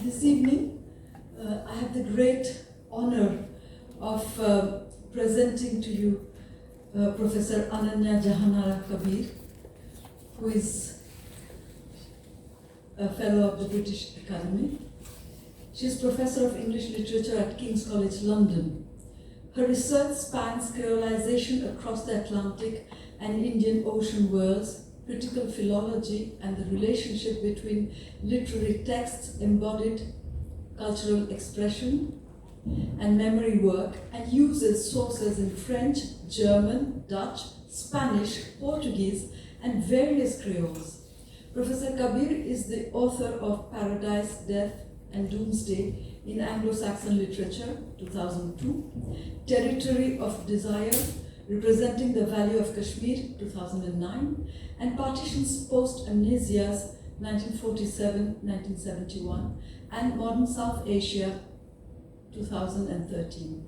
This evening, I have the great honor of presenting to you Professor Ananya Jahanara Kabir, who is a fellow of the British Academy. She is Professor of English Literature at King's College London. Her research spans creolization across the Atlantic and Indian Ocean worlds, critical philology, and the relationship between literary texts, embodied cultural expression, and memory work, and uses sources in French, German, Dutch, Spanish, Portuguese, and various creoles. Professor Kabir is the author of Paradise, Death, and Doomsday in Anglo-Saxon Literature, 2002, Territory of Desire, Representing the Valley of Kashmir, 2009, and Partitions Post-Amnesias, 1947-1971, and Modern South Asia, 2013.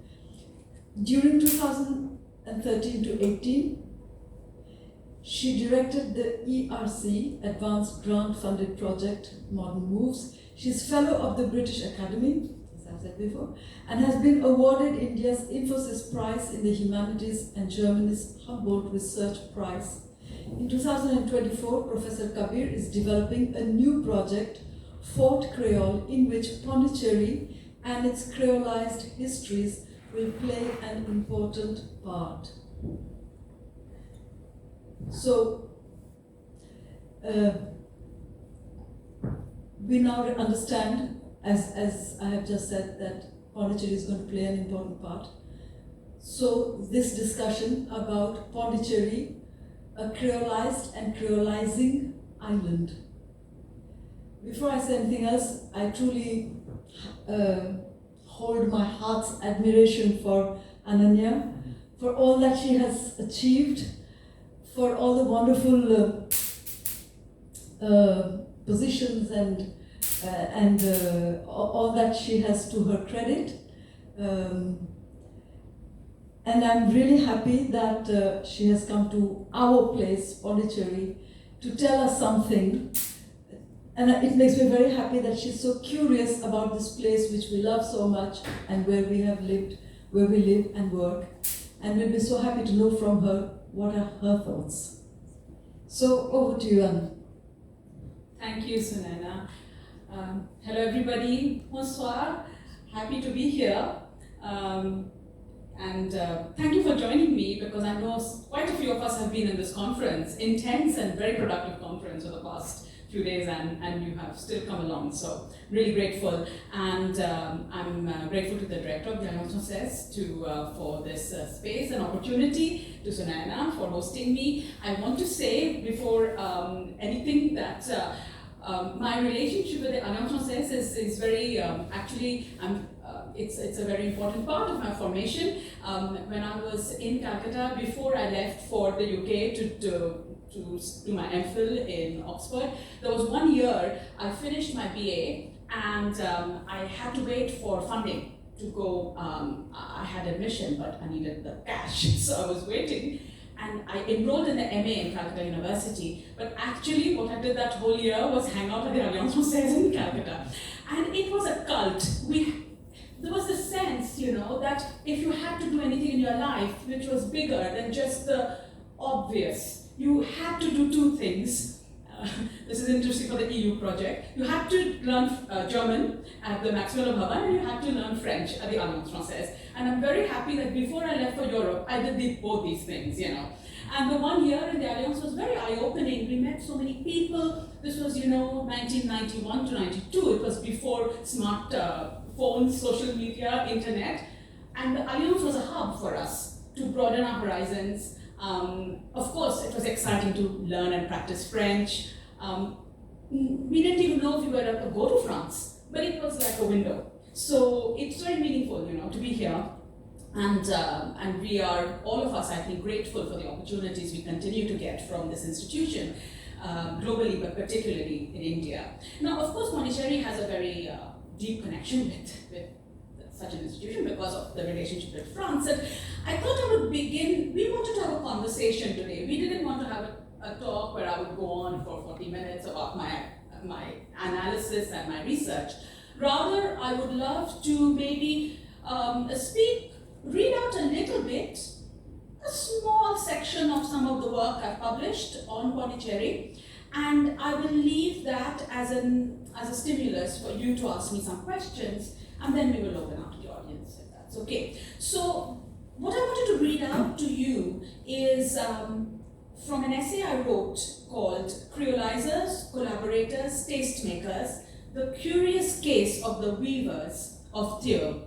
During 2013 to 18, she directed the ERC, Advanced Grant Funded Project, Modern Moves. She's Fellow of the British Academy, as I said before, and has been awarded India's Infosys Prize in the Humanities and Germany's Humboldt Research Prize. In 2024, Professor Kabir is developing a new project, Fort Creole, in which Pondicherry and its creolized histories will play an important part. So, we now understand, as I have just said, that Pondicherry is going to play an important part. So, this discussion about Pondicherry, a creolized and creolizing island. Before I say anything else, I truly hold my heart's admiration for Ananya, for all that she has achieved, for all the wonderful positions and all that she has to her credit. And I'm really happy that she has come to our place, Pondicherry, to tell us something. And it makes me very happy that she's so curious about this place which we love so much and where we have lived, where we live and work. And we'll be so happy to know from her what are her thoughts. So over to you, Anna. Thank you, Sunaina. Hello everybody, bonsoir. Happy to be here. And thank you for joining me, because I know quite a few of us have been in this conference, intense and very productive conference for the past few days, and you have still come along, so really grateful. And I'm grateful to the director of the Alliance Francaise for this space and opportunity, to Sunaina for hosting me. I want to say before anything that my relationship with the Alliance Francaise is very, it's a very important part of my formation. When I was in Calcutta, before I left for the UK to do my MPhil in Oxford, there was 1 year I finished my BA, and I had to wait for funding to go. I had admission, but I needed the cash, so I was waiting. And I enrolled in the MA in Calcutta University, but actually what I did that whole year was hang out at the Alliance Francaise in Calcutta. And it was a cult. There was a sense, that if you had to do anything in your life which was bigger than just the obvious, you had to do two things. This is interesting for the EU project. You had to learn German at the Maxwell Bhavan, and you had to learn French at the Alliance Francaise. And I'm very happy that before I left for Europe, I did both these things, And the 1 year in the Alliance was very eye-opening. We met so many people. This was, 1991 to 92. It was before smart phones, social media, internet. And the Alliance was a hub for us to broaden our horizons. Of course, it was exciting to learn and practice French. We didn't even know if we were to go to France, but it was like a window. So it's very meaningful, to be here. And we are, all of us, I think, grateful for the opportunities we continue to get from this institution, globally, but particularly in India. Now, of course, Pondicherry has a very deep connection with such an institution because of the relationship with France. And I thought I would begin, we wanted to have a conversation today. We didn't want to have a talk where I would go on for 40 minutes about my analysis and my research. Rather, I would love to maybe read out a little bit, a small section of some of the work I've published on Pondicherry, and I will leave that as a stimulus for you to ask me some questions, and then we will open up to the audience, if that's okay. So, what I wanted to read out to you is from an essay I wrote called Creolizers, Collaborators, Tastemakers, The Curious Case of the Weavers of Thieu.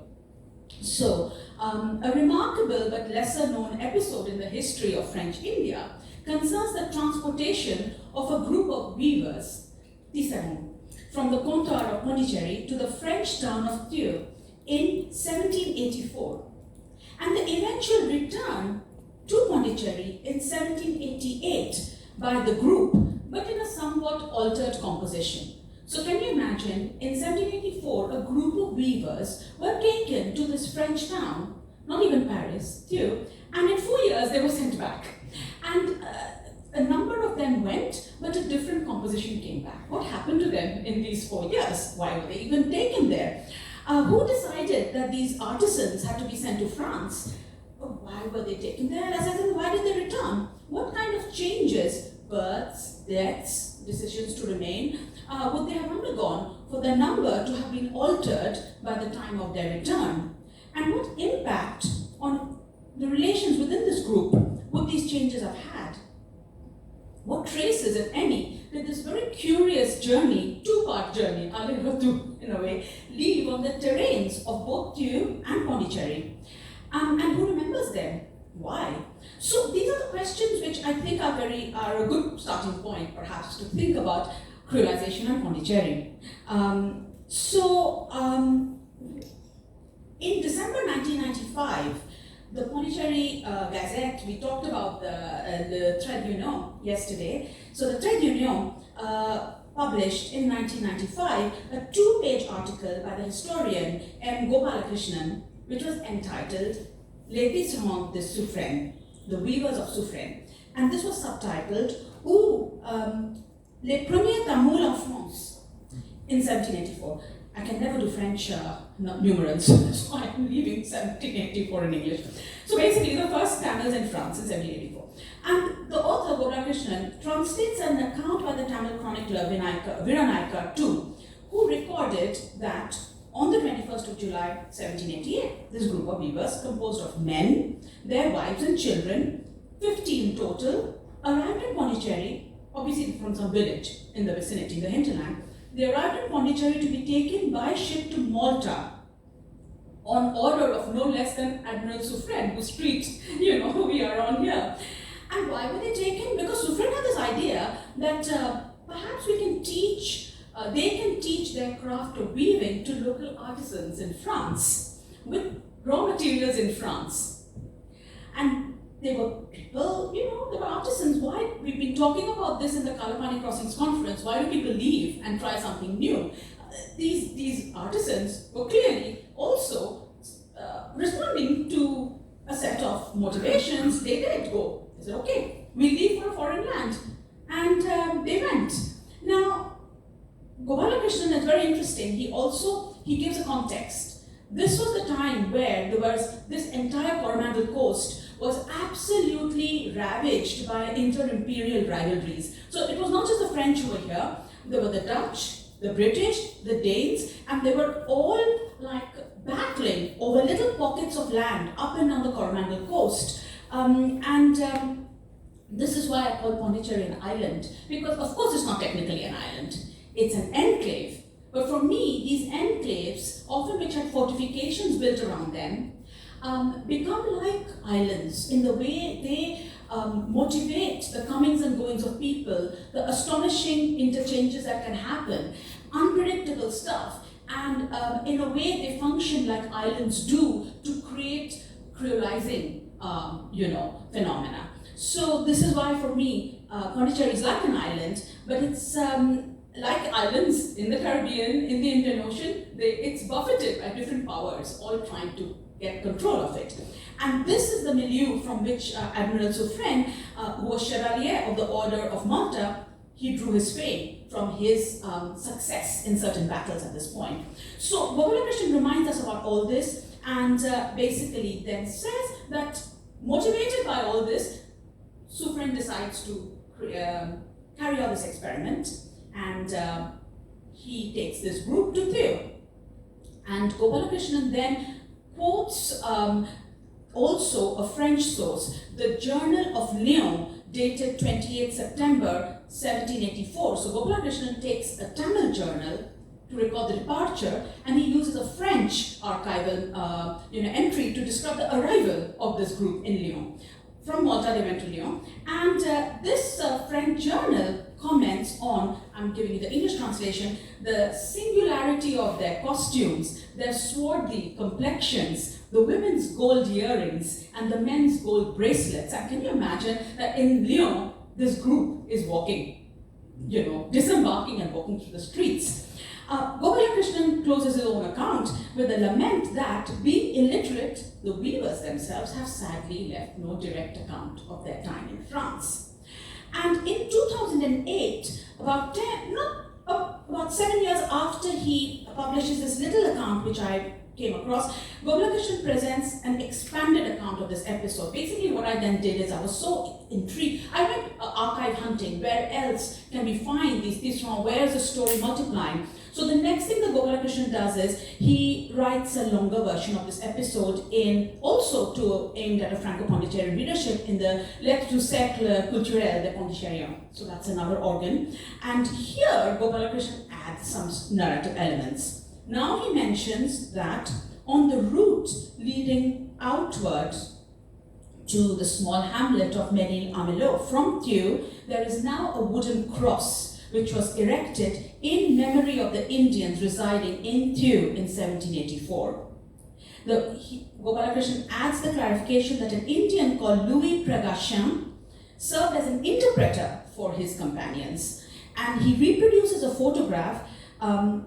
So, a remarkable but lesser known episode in the history of French India concerns the transportation of a group of weavers, tisserands, from the comptoir of Pondicherry to the French town of Thieu in 1784, and the eventual return to Pondicherry in 1788 by the group, but in a somewhat altered composition. So can you imagine, in 1784, a group of weavers were taken to this French town, not even Paris, Thieu, and in 4 years they were sent back. And a number of them went, but a different composition came back. What happened to them in these 4 years? Why were they even taken there? Who decided that these artisans had to be sent to France? Why were they taken there? As I said, why did they return? What kind of changes, births, deaths, decisions to remain, would they have undergone for their number to have been altered by the time of their return? And what impact on the relations within this group would these changes have had? What traces, if any, did this very curious journey, two-part journey, to, in a way, leave on the terrains of both Thieu and Pondicherry? And who remembers them? Why? So these are the questions which I think are a good starting point, perhaps, to think about creolization and Pondicherry. In December 1995, the Pondicherry Gazette, we talked about the Trait d'Union yesterday. So the Trait d'Union published in 1995 a two-page article by the historian M. Gopalakrishnan, which was entitled Les Tisserands de Suffren, the Weavers of Suffren. And this was subtitled Les Premiers Tamouls en France in 1784. I can never do French numerals, so I'm leaving 1784 in English. So basically, the first Tamils in France in 1784. And the author, Gopalakrishnan, translates an account by the Tamil chronicler Viranaikar II, who recorded that on the 21st of July 1788, this group of weavers, composed of men, their wives and children, 50 in total, arrived in Pondicherry, obviously from some village in the vicinity, the hinterland. They arrived in Pondicherry to be taken by ship to Malta on order of no less than Admiral Suffren, whose street, we are on here. And why were they taken? Because Suffren had this idea that perhaps they can teach their craft of weaving to local artisans in France with raw materials in France. And they were people, they were artisans. Why? We've been talking about this in the Kalapani Crossings conference. Why do people leave and try something new? These artisans were clearly also responding to a set of motivations. They did go. They said, okay, we leave for a foreign land. And they went. Now, Gopalakrishnan is very interesting. He gives a context. This was the time where this entire Coromandel coast was absolutely ravaged by inter-imperial rivalries. So it was not just the French who were here, there were the Dutch, the British, the Danes, and they were all battling over little pockets of land up and down the Coromandel coast. This is why I call Pondicherry an island, because of course it's not technically an island, it's an enclave. But for me, these enclaves, often which had fortifications built around them, become like islands in the way they motivate the comings and goings of people, the astonishing interchanges that can happen, unpredictable stuff, and in a way they function like islands do to create creolising, phenomena. So this is why for me, Pondicherry is like an island, but it's like islands in the Caribbean, in the Indian Ocean, it's buffeted by different powers, all trying to get control of it. And this is the milieu from which Admiral Suffren, who was Chevalier of the Order of Malta, he drew his fame from his success in certain battles at this point. So Gopalakrishnan reminds us about all this, and basically then says that motivated by all this, Suffren decides to carry out this experiment, and he takes this group to Theo. And Gopalakrishnan then quotes also a French source, the Journal of Lyon, dated 28 September 1784. So Gopalakrishnan takes a Tamil journal to record the departure, and he uses a French archival entry to describe the arrival of this group in Lyon. From Malta they went to Lyon, and this French journal comments on, I'm giving you the English translation, the singularity of their costumes, their swarthy complexions, the women's gold earrings, and the men's gold bracelets. And can you imagine that in Lyon, this group is walking, disembarking and walking through the streets. Gopalakrishnan closes his own account with a lament that, being illiterate, the weavers themselves have sadly left no direct account of their time in France. And in 2008, about 7 years after he publishes this little account, which I came across, Gopalakrishnan presents an expanded account of this episode. Basically what I then did is I was so intrigued. I went archive hunting. Where else can we find these from? Where is the story multiplying? So the next thing that Gopalakrishnan does is he writes a longer version of this episode aimed at a Franco-Pondicherry readership in the Lettres du Cercle Culturel de Pondicherry. So that's another organ. And here Gopalakrishnan adds some narrative elements. Now he mentions that on the route leading outward to the small hamlet of Ménil-Amelot from Thieu, there is now a wooden cross which was erected in memory of the Indians residing in Thieu in 1784. Gopalakrishnan adds the clarification that an Indian called Louis Pragachin served as an interpreter for his companions, and he reproduces a photograph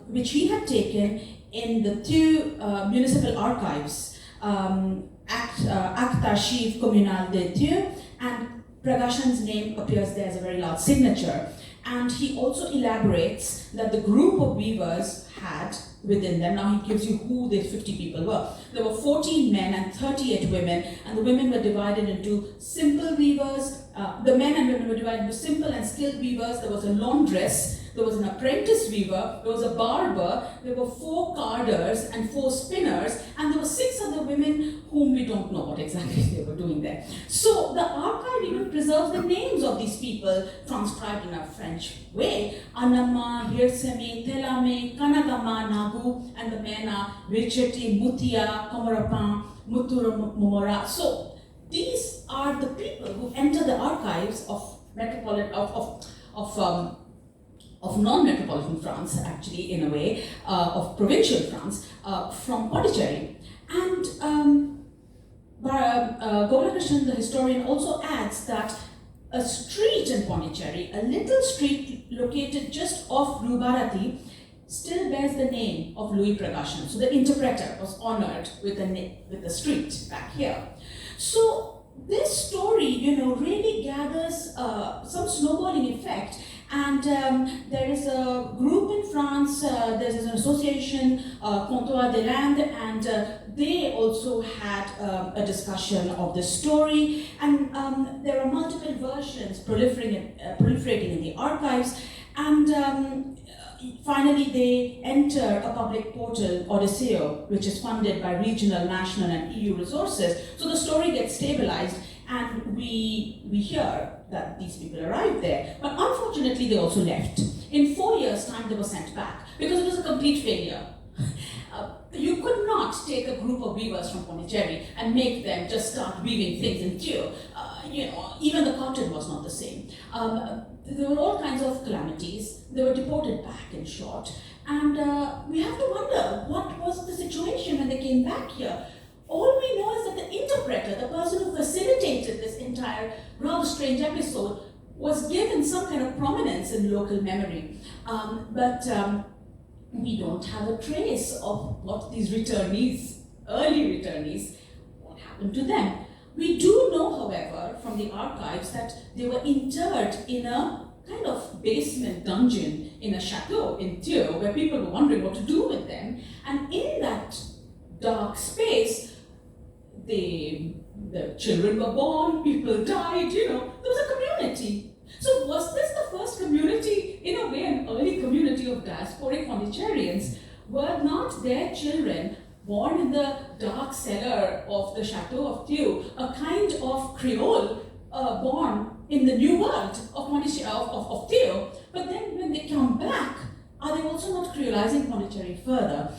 which he had taken in the Thieu municipal archives, Acte Archives Communal de Thieu, and Pragachin's name appears there as a very large signature. And he also elaborates that the group of weavers had within them, now he gives you who the 50 people were. There were 14 men and 38 women, and the women were divided into simple weavers. The men and women were divided into simple and skilled weavers. There was a laundress, there was an apprentice weaver, there was a barber, there were 4 carders and 4 spinners, and there were 6 other women whom we don't know what exactly they were doing there. So the archive even preserves the names of these people transcribed in a French way. Anamma, Hirseme, Telame, Kanagama, Nagu, and the men are Richeti, Mutia, Komarapan, Mutura, Mumora. So these are the people who enter the archives of non-metropolitan France, actually, in a way, of provincial France, from Pondicherry. And Gopalakrishnan, the historian, also adds that a street in Pondicherry, a little street located just off Rue Bharati, still bears the name of Louis Pragachin. So the interpreter was honored with the street back here. So this story, really gathers some snowballing effect. And there is a group in France, there's an association, Comptoir des Landes, and they also had a discussion of the story. And there are multiple versions proliferating in the archives. And finally, they enter a public portal, Odysseo, which is funded by regional, national, and EU resources. So the story gets stabilized, and we hear that these people arrived there. But unfortunately, they also left. In 4 years' time, they were sent back because it was a complete failure. You could not take a group of weavers from Pondicherry and make them just start weaving things in Thieu. Even the cotton was not the same. There were all kinds of calamities. They were deported back, in short. And we have to wonder, what was the situation when they came back here? All we know is that the interpreter, the person who facilitated this entire rather strange episode, was given some kind of prominence in local memory. But we don't have a trace of what these returnees, early returnees, what happened to them. We do know, however, from the archives that they were interred in a kind of basement dungeon in a chateau in Thieu where people were wondering what to do with them. And in that dark space, the children were born, people died, there was a community. So was this the first community, in a way, an early community of diasporic Pondicherrians? Were not their children born in the dark cellar of the Chateau of Thieu, a kind of Creole born in the new world of Thieu? But then when they come back, are they also not creolizing Pondicherry further,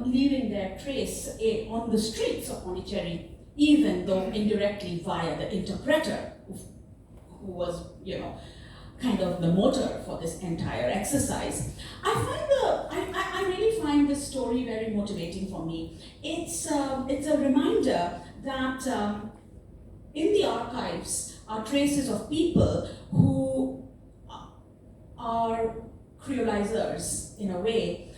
leaving their trace on the streets of Pondicherry, even though indirectly via the interpreter, who was, kind of the motor for this entire exercise? I really find this story very motivating for me. It's a reminder that in the archives are traces of people who are creolizers in a way,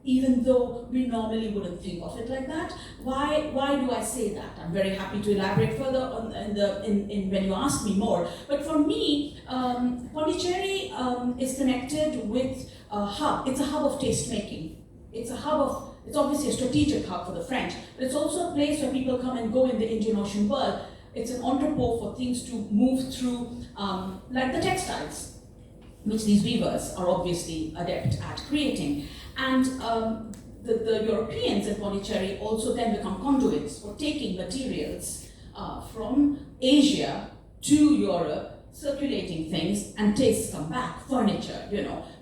even though we normally wouldn't think of it like that. Why do I say that? I'm very happy to elaborate further on when you ask me more. But for me, Pondicherry is connected with a hub. It's a hub of taste making. It's obviously a strategic hub for the French, but it's also a place where people come and go in the Indian Ocean world. It's an entrepot for things to move through, like the textiles, which these weavers are obviously adept at creating. And the Europeans in Pondicherry also then become conduits for taking materials from Asia to Europe, circulating things, and tastes come back. Furniture,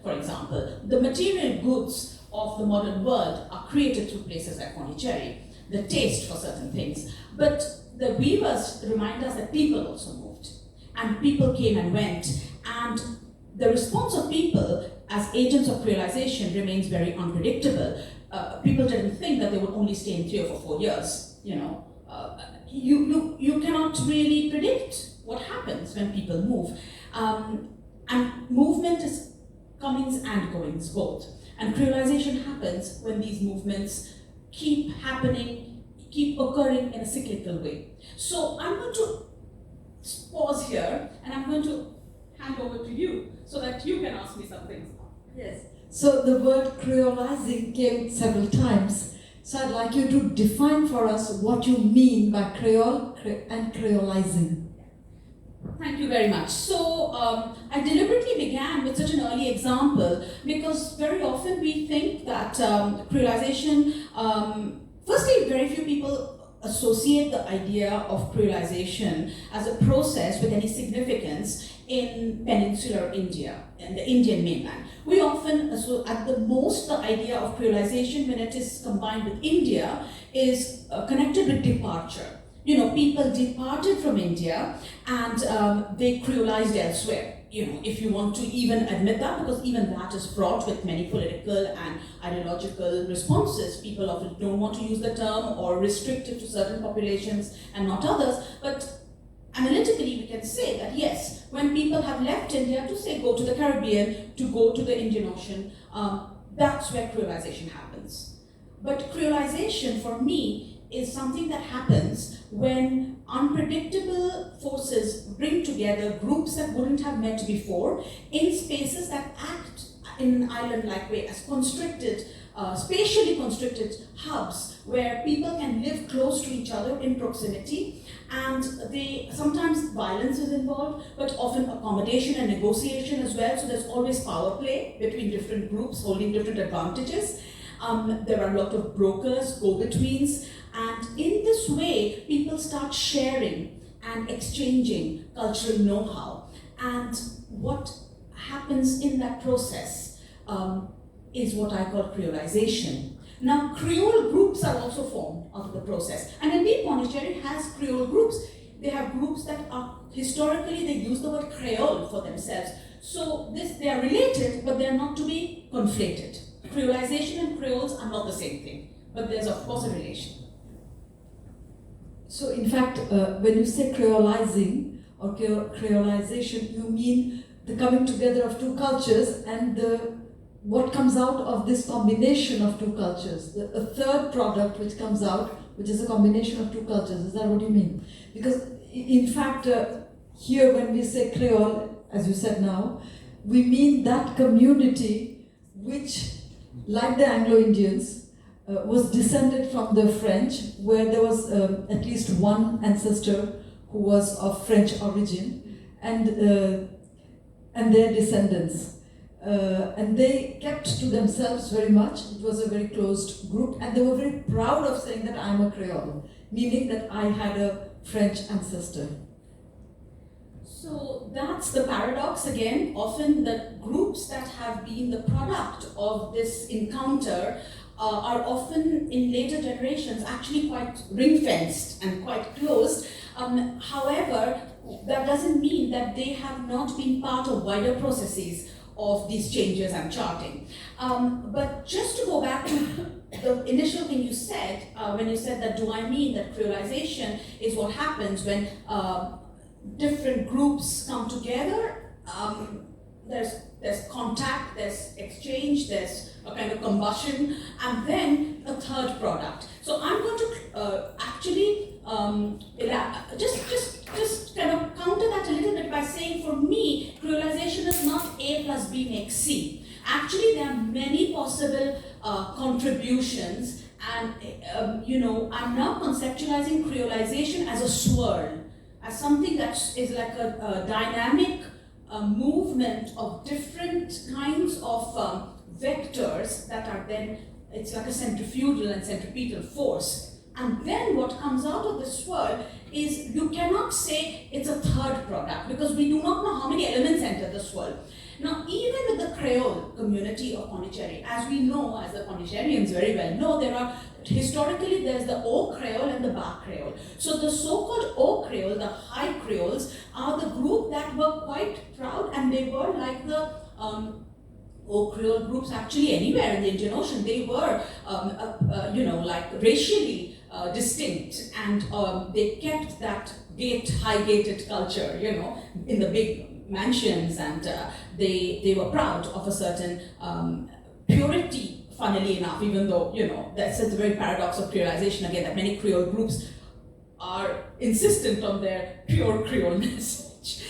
for example. The material goods of the modern world are created through places like Pondicherry, the taste for certain things. But the weavers remind us that people also moved, and people came and went, and the response of people as agents of creolization remains very unpredictable. People didn't think that they would only stay in Thieu for 4 years. You cannot really predict what happens when people move. And movement is comings and goings both. And creolization happens when these movements keep happening, keep occurring in a cyclical way. So I'm going to pause here and I'm going to hand over to you so that you can ask me some things. Yes. So the word creolizing came several times. So I'd like you to define for us what you mean by Creole and creolizing. Thank you very much. So I deliberately began with such an early example because very often we think that creolization, firstly, very few people associate the idea of creolization as a process with any significance in peninsular India, in the Indian mainland. We often, at the most, the idea of creolization when it is combined with India is connected with departure. People departed from India and they creolized elsewhere. If you want to even admit that, because even that is fraught with many political and ideological responses. People often don't want to use the term or restrict it to certain populations and not others. But analytically, we can say that yes, when people have left India to say go to the Caribbean, to go to the Indian Ocean, that's where creolization happens. But creolization for me is something that happens when unpredictable forces bring together groups that wouldn't have met before in spaces that act in an island-like way as constricted, spatially constricted hubs where people can live close to each other in proximity, and sometimes violence is involved, but often accommodation and negotiation as well, so there's always power play between different groups holding different advantages. There are a lot of brokers, go-betweens, and in this way, people start sharing and exchanging cultural know-how. And what happens in that process is what I call creolization. Now, Creole groups are also formed out of the process. And indeed, Pondicherry has Creole groups. They have groups that are, historically, they use the word Creole for themselves. So they are related, but they are not to be conflated. Creolization and Creoles are not the same thing, but there's of course a relation. So in fact, when you say creolizing or creolization, you mean the coming together of two cultures and what comes out of this combination of two cultures, a third product which comes out, which is a combination of two cultures. Is that what you mean? Because in fact, here when we say Creole, as you said now, we mean that community which, like the Anglo-Indians, was descended from the French, where there was at least one ancestor who was of French origin, and their descendants. And they kept to themselves very much. It was a very closed group, and they were very proud of saying that I'm a Creole, meaning that I had a French ancestor. So that's the paradox again. Often the groups that have been the product of this encounter are often in later generations actually quite ring-fenced and quite closed. However, that doesn't mean that they have not been part of wider processes of these changes I'm charting. But just to go back to the initial thing you said, when you said that, do I mean that creolization is what happens when different groups come together? There's contact, there's exchange, there's a kind of combustion, and then a third product. So I'm going to actually just kind of counter that a little bit by saying, for me, creolization is not A plus B makes C. Actually, there are many possible contributions, and I'm now conceptualizing creolization as a swirl, as something that is like a dynamic movement of different kinds of vectors that are then, it's like a centrifugal and centripetal force. And then what comes out of the swirl is, you cannot say it's a third product, because we do not know how many elements enter the swirl. Now, even with the Creole community of Pondicherry, as we know, as the Pondicherrians very well know, historically there's the Haut Creole and the Bas Creole. So the so-called Haut Creole, the high Creoles, are the group that were quite proud, and they were like the Haut Creole groups actually anywhere in the Indian Ocean. They were, like racially distinct, and they kept that high-gated culture, in the big mansions, and they were proud of a certain purity, funnily enough, even though, that's the very paradox of creolization again, that many Creole groups are insistent on their pure Creole message.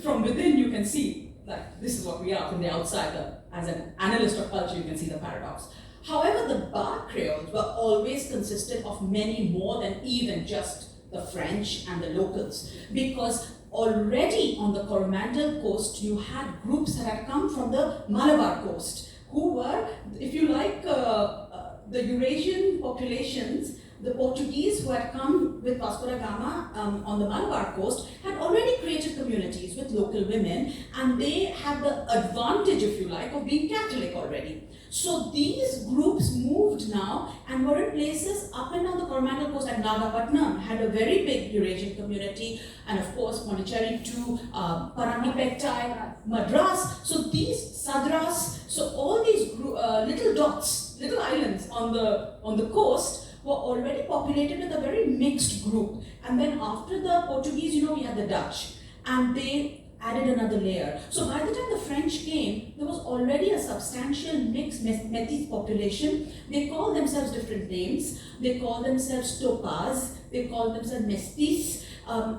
From within you can see that this is what we are. From the outside, as an analyst of culture, you can see the paradox. However, the Bas Creoles were always consisted of many more than even just the French and the locals, because already on the Coromandel coast, you had groups that had come from the Malabar coast, who were, if you like, the Eurasian populations. The Portuguese who had come with Vasco da Gama on the Malabar coast had already created communities with local women, and they had the advantage, if you like, of being Catholic already. So these groups moved now and were in places up and down the Coromandel coast, like Nagapatnam had a very big Eurasian community, and of course Pondicherry to Paranipettai, Madras. So these Sadras, so all these little dots, little islands on the coast were already populated with a very mixed group. And then after the Portuguese, we had the Dutch, and they added another layer. So by the time the French came, there was already a substantial mixed Métis population. They call themselves different names. They call themselves Topaz, they call themselves Mestis.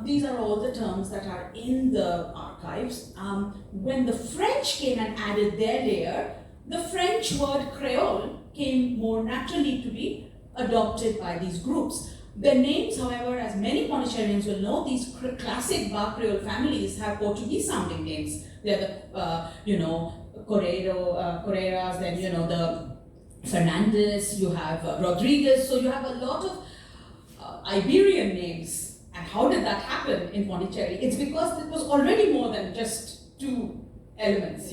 These are all the terms that are in the archives. When the French came and added their layer, the French word Creole came more naturally to be adopted by these groups. Their names, however, as many Pondicherrians will know, these classic Bas Creole families have Portuguese-sounding names. They're the, Correiras, then, the Fernandez, you have Rodriguez, so you have a lot of Iberian names. And how did that happen in Pondicherry? It's because it was already more than just two elements,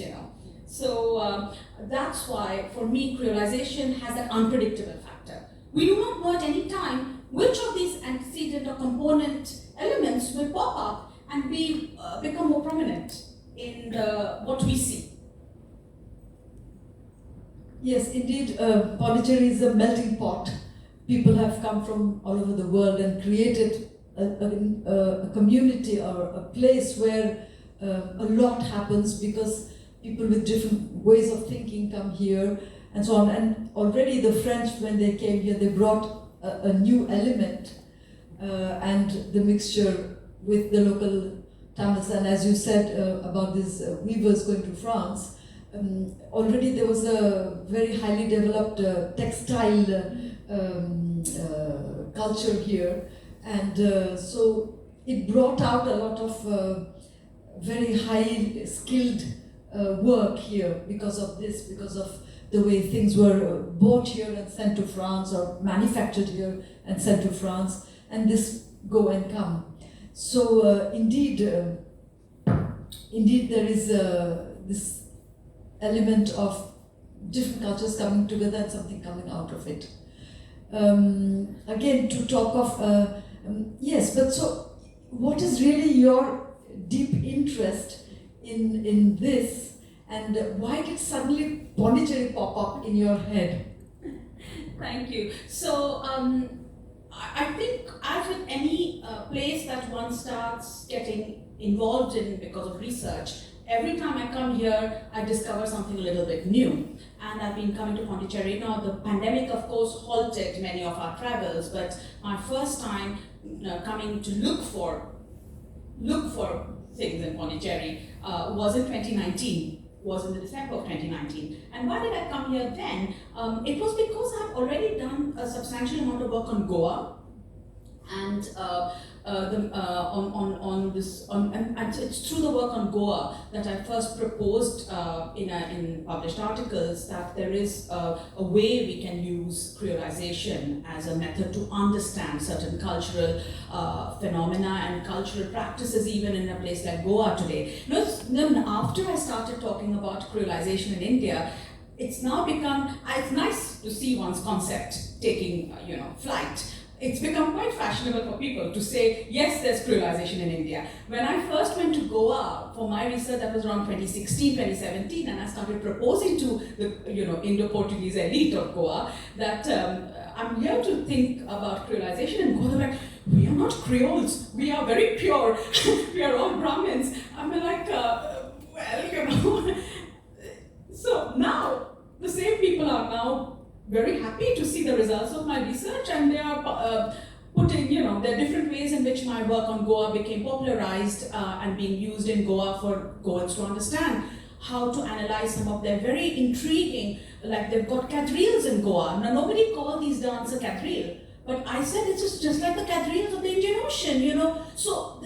So that's why, for me, creolization has that unpredictable factor. We do not know at any time which of these antecedent or component elements will pop up and become more prominent in what we see. Yes, indeed, Pondicherry is a melting pot. People have come from all over the world and created a community or a place where a lot happens, because people with different ways of thinking come here and so on. And already the French, when they came here, they brought a new element, and the mixture with the local Tamils, and as you said about these weavers going to France, already there was a very highly developed textile culture here, and so it brought out a lot of very high skilled work here because of this, because of the way things were bought here and sent to France, or manufactured here and sent to France, and this go and come. So indeed there is this element of different cultures coming together and something coming out of it. Again, to talk of, yes, but so what is really your deep interest in this, and why did suddenly Pondicherry pop up in your head? Thank you. So I think as with any place that one starts getting involved in because of research, every time I come here, I discover something a little bit new. And I've been coming to Pondicherry. Now, the pandemic, of course, halted many of our travels, but my first time coming to look for things in Pondicherry was in 2019, was in the December of 2019. And why did I come here then? It was because I've already done a substantial amount of work on Goa, and it's through the work on Goa that I first proposed in published articles that there is a way we can use creolization as a method to understand certain cultural phenomena and cultural practices even in a place like Goa today. Then after I started talking about creolization in India, it's now become, it's nice to see one's concept taking flight. It's become quite fashionable for people to say, yes, there's creolization in India. When I first went to Goa for my research, that was around 2016, 2017, and I started proposing to the Indo-Portuguese elite of Goa that I'm here to think about creolization, and Goa, they're like, we are not Creoles, we are very pure, we are all Brahmins. I'm like, So now, the same people are now very happy to see the results of my research, and they are putting, there are different ways in which my work on Goa became popularized and being used in Goa for Goans to understand how to analyze some of their very intriguing, like they've got quadrilles in Goa. Now, nobody called these dances a quadrille, but I said it's just like the quadrilles of the Indian Ocean, So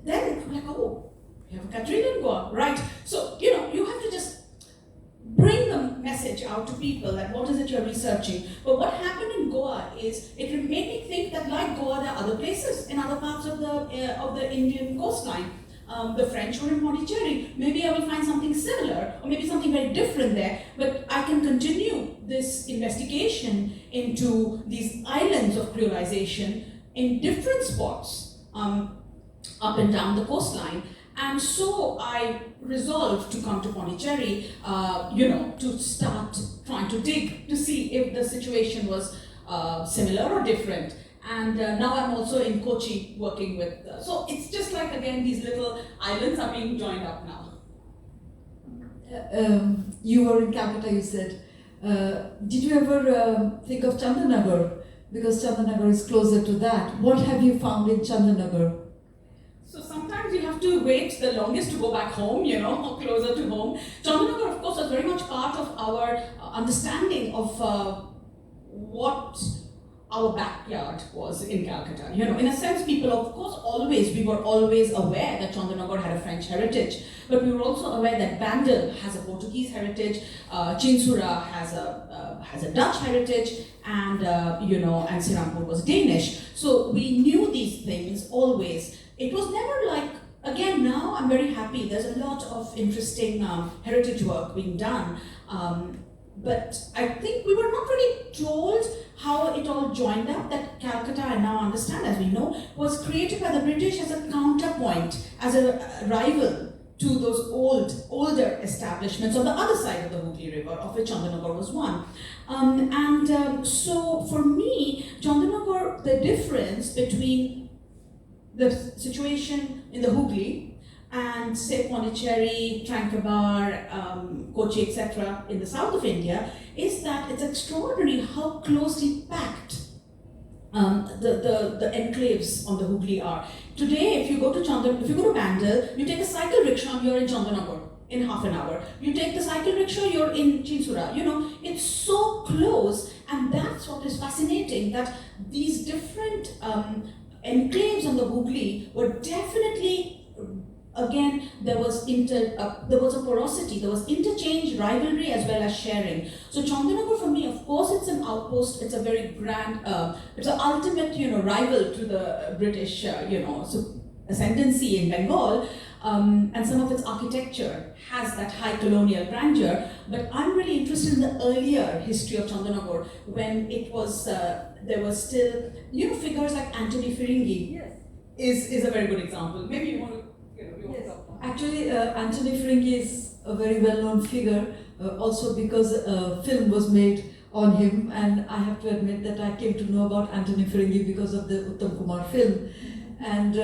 then I'm like, oh, we have a quadrille in Goa, right? So, you have to just bring the message out to people that what is it you're researching. But what happened in Goa is it made me think that like Goa, there are other places in other parts of the Indian coastline. The French were in Pondicherry. Maybe I will find something similar, or maybe something very different there. But I can continue this investigation into these islands of creolization in different spots up and down the coastline. And so I resolved to come to Pondicherry, to start trying to dig to see if the situation was similar or different. And now I'm also in Kochi working with, so it's just like, again, these little islands are being joined up now. You were in Calcutta, you said. Did you ever think of Chandanagar? Because Chandanagar is closer to that. What have you found in Chandanagar? So sometimes you have to wait the longest to go back home, or closer to home. Chandanagar, of course, was very much part of our understanding of what our backyard was in Calcutta. In a sense, people, of course, we were always aware that Chandanagar had a French heritage, but we were also aware that Bandel has a Portuguese heritage, Chinsura has a Dutch heritage, and and Sirampur was Danish. So we knew these things always. It was never like, again, now I'm very happy. There's a lot of interesting heritage work being done. But I think we were not really told how it all joined up, that Calcutta, I now understand, as we know, was created by the British as a counterpoint, as a rival to those older establishments on the other side of the Hooghly River, of which Chandanagar was one. So for me, Chandanagar, the difference between the situation in the Hooghly and say Pondicherry, Tranquebar, Kochi, etc. in the south of India is that it's extraordinary how closely packed the enclaves on the Hooghly are. Today, if you go to Bandel, you take a cycle rickshaw and you're in Chandanagar in half an hour. You take the cycle rickshaw, you're in Chinsura. You know, it's so close, and that's what is fascinating, that these different enclaves on the Hooghly were definitely, again, there was a porosity, there was interchange, rivalry, as well as sharing. So Chandanagar, for me, of course, it's an outpost. It's a very grand, it's an ultimate, rival to the British, ascendancy in Bengal, and some of its architecture has that high colonial grandeur. But I'm really interested in the earlier history of Chandanagar, when it was there was still, figures like Anthony Firingi. Yes. Is a very good example. Maybe you want to. Yes. Actually, Anthony Firingi is a very well-known figure, also because a film was made on him, and I have to admit that I came to know about Anthony Firingi because of the Uttam Kumar film, and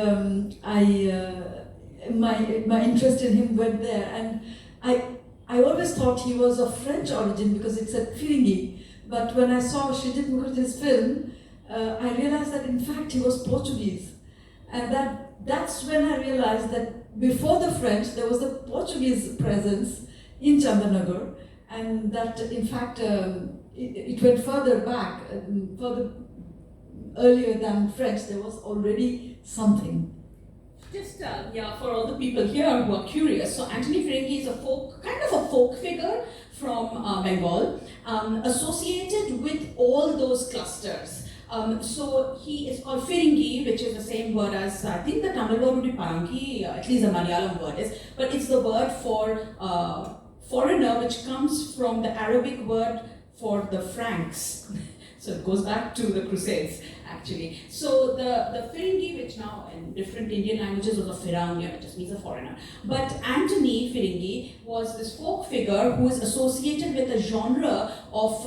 my interest in him went there, and I always thought he was of French origin because it said Firingi, but when I saw Srijit Mukherjee's film, I realized that in fact he was Portuguese, and that's when I realized that before the French, there was the Portuguese presence in Chandanagar, and that in fact it went further back, further earlier than French. There was already something. Just for all the people here who are curious, so Anthony Firingi is a folk figure from Bengal, associated with all those clusters. So he is called Firingi, which is the same word as, I think the Tamil word would be Parangi, at least the Malayalam word is, but it's the word for foreigner, which comes from the Arabic word for the Franks. So it goes back to the Crusades, actually. So the Firingi, which now in different Indian languages was a Firang, it just means a foreigner. But Anthony Firingi was this folk figure who is associated with a genre of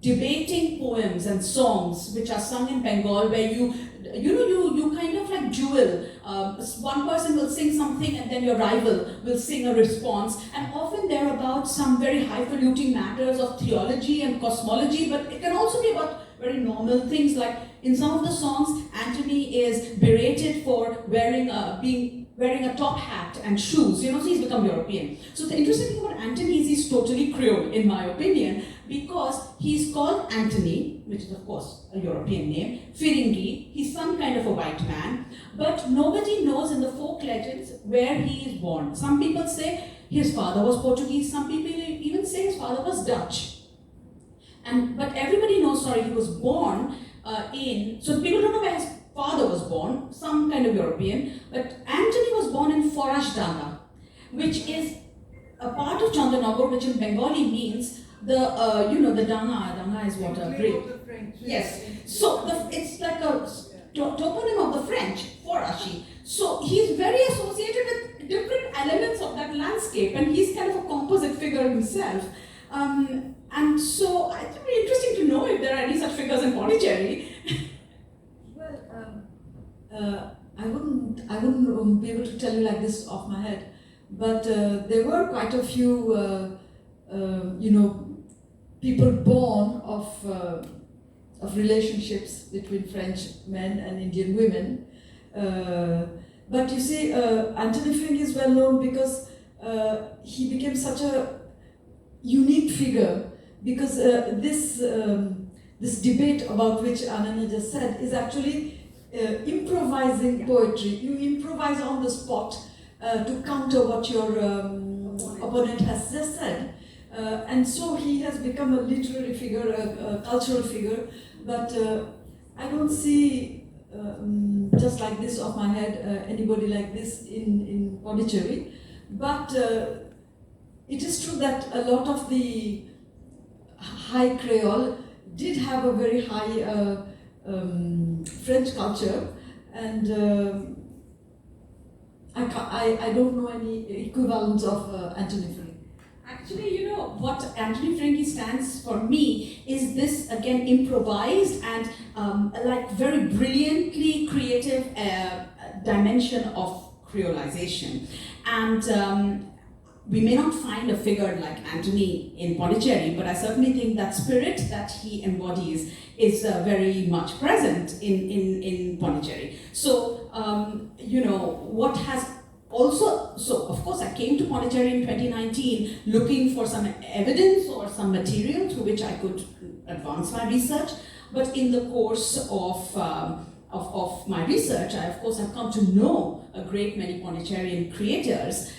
debating poems and songs which are sung in Bengal, where you kind of like duel. One person will sing something and then your rival will sing a response, and often they're about some very highfalutin matters of theology and cosmology, but it can also be about very normal things. Like in some of the songs, Anthony is berated for wearing a top hat and shoes, so he's become European. So the interesting thing about Anthony is he's totally Creole, in my opinion, because he's called Anthony, which is of course a European name, Firingi, he's some kind of a white man, but nobody knows in the folk legends where he is born. Some people say his father was Portuguese, some people even say his father was Dutch. But everybody knows, he was born so people don't know where his father was born, some kind of European, but Anthony was born in Forashdana, which is a part of Chandanagar, which in Bengali means the Dana is what a grape. Yes, so it's like a toponym of the French, Forashi. So he's very associated with different elements of that landscape, and he's kind of a composite figure himself. And so it's really interesting to know if there are any such figures in Pondicherry. I wouldn't be able to tell you like this off my head, but there were quite a few, people born of relationships between French men and Indian women. But you see, Anthony Firingi is well known because he became such a unique figure, because this debate about which Ananya just said is actually improvising poetry. You improvise on the spot to counter what your opponent has just said. And so he has become a literary figure, a cultural figure, but I don't see, just like this off my head, anybody like this in Pondicherry. But it is true that a lot of the high Creole did have a very high French culture, and I don't know any equivalent of Anthony Firingi. Actually, what Anthony Firingi stands for me is this, again, improvised and like very brilliantly creative dimension of creolization. And we may not find a figure like Anthony in Pondicherry, but I certainly think that spirit that he embodies is very much present in Pondicherry. So, what has also, so of course I came to Pondicherry in 2019 looking for some evidence or some material through which I could advance my research, but in the course of my research, I of course have come to know a great many Pondicherrian creators,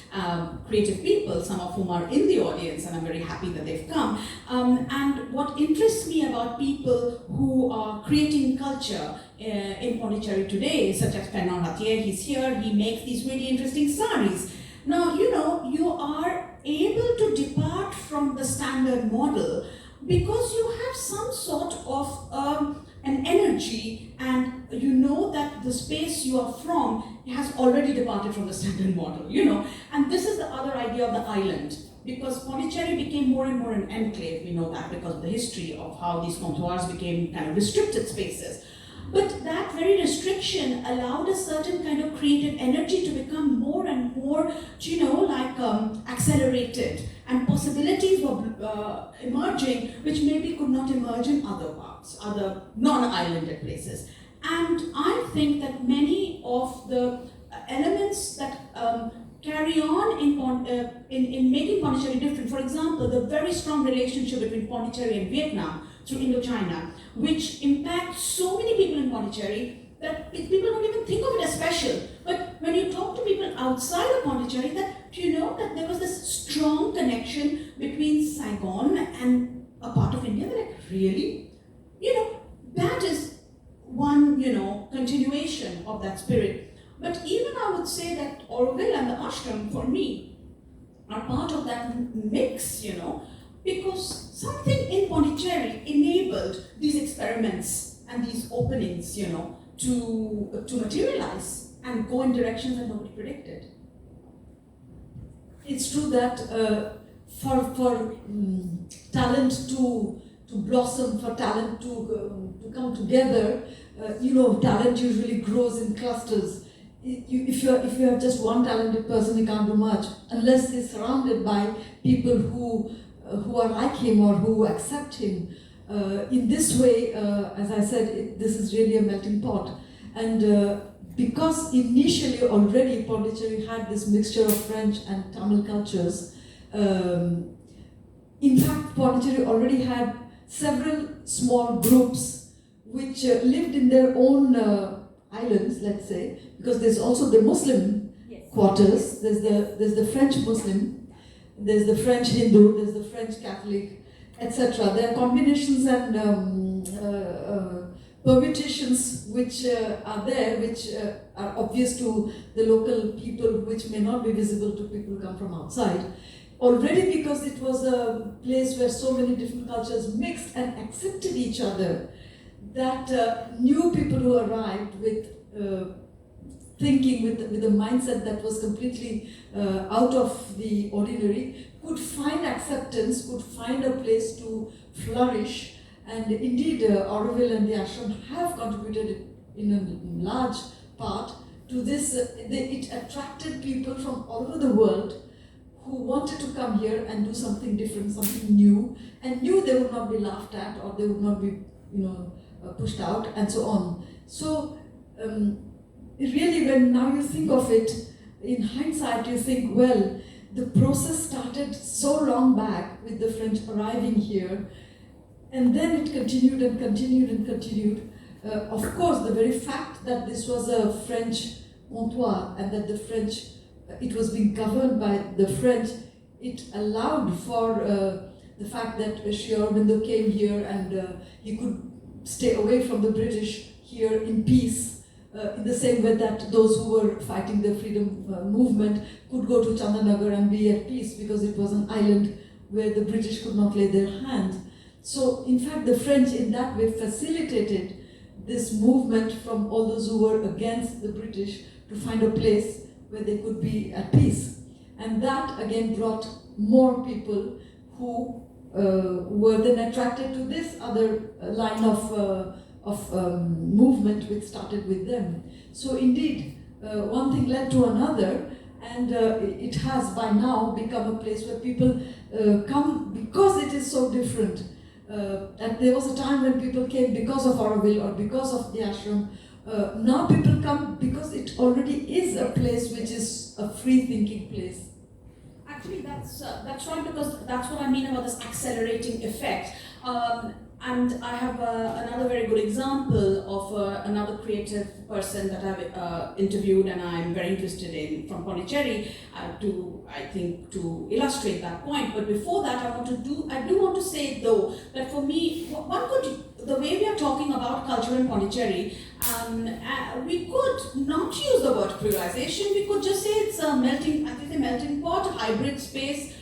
creative people, some of whom are in the audience, and I'm very happy that they've come. And what interests me about people who are creating culture in Pondicherry today, such as Penna Hathier, he's here, he makes these really interesting saris. Now, you are able to depart from the standard model because you have some sort of an energy, and you know that the space you are from has already departed from the standard model, And this is the other idea of the island, because Pondicherry became more and more an enclave. We know that because of the history of how these comptoirs became kind of restricted spaces. But that very restriction allowed a certain kind of creative energy to become more and more, accelerated. And possibilities were emerging which maybe could not emerge in other parts, other non-islanded places. And I think that many of the elements that carry on in making Pondicherry different, for example, the very strong relationship between Pondicherry and Vietnam through Indochina, which impacts so many people in Pondicherry that people don't even think of it as special. But when you talk to people outside of Pondicherry, that that there was this strong connection between Saigon and a part of India. They're like, really? That is one, continuation of that spirit. But even I would say that Auroville and the ashram, for me, are part of that mix, because something in Pondicherry enabled these experiments and these openings, to materialize and go in directions that nobody predicted. It's true that for talent to blossom, for talent to come together, talent usually grows in clusters. If you have just one talented person, you can't do much unless he's surrounded by people who are like him or who accept him. In this way, as I said, this is really a melting pot. And because initially already Pondicherry had this mixture of French and Tamil cultures, in fact Pondicherry already had several small groups which lived in their own islands, let's say, because there's also the Muslim quarters, there's the French Muslim, there's the French Hindu, there's the French Catholic, etc. There are combinations and permutations which are there, which are obvious to the local people, which may not be visible to people who come from outside. Already because it was a place where so many different cultures mixed and accepted each other, that new people who arrived with thinking, with a mindset that was completely out of the ordinary, could find acceptance, could find a place to flourish. And indeed, Auroville and the ashram have contributed in a large part to this. It attracted people from all over the world who wanted to come here and do something different, something new, and knew they would not be laughed at or they would not be, pushed out, and so on. So, really, when now you think of it, in hindsight, you think, well, the process started so long back with the French arriving here, and then it continued and continued and continued. Of course, the very fact that this was a French comptoir and that the French, it was being governed by the French, it allowed for the fact that Sri Aurobindo came here and he could stay away from the British here in peace, in the same way that those who were fighting the freedom movement could go to Chandanagar and be at peace because it was an island where the British could not lay their hand. So, in fact, the French in that way facilitated this movement from all those who were against the British to find a place where they could be at peace. And that again brought more people who were then attracted to this other line of movement which started with them. So indeed, one thing led to another, And it has by now become a place where people come because it is so different. And there was a time when people came because of Auroville or because of the ashram. Now people come because it already is a place which is a free thinking place. Actually, that's right, because that's what I mean about this accelerating effect. And I have another very good example of another creative person that I've interviewed and I'm very interested in from Pondicherry to illustrate that point. But before that, I do want to say though that for me, the way we are talking about culture in Pondicherry, we could not use the word creolization. We could just say it's a melting pot, hybrid space.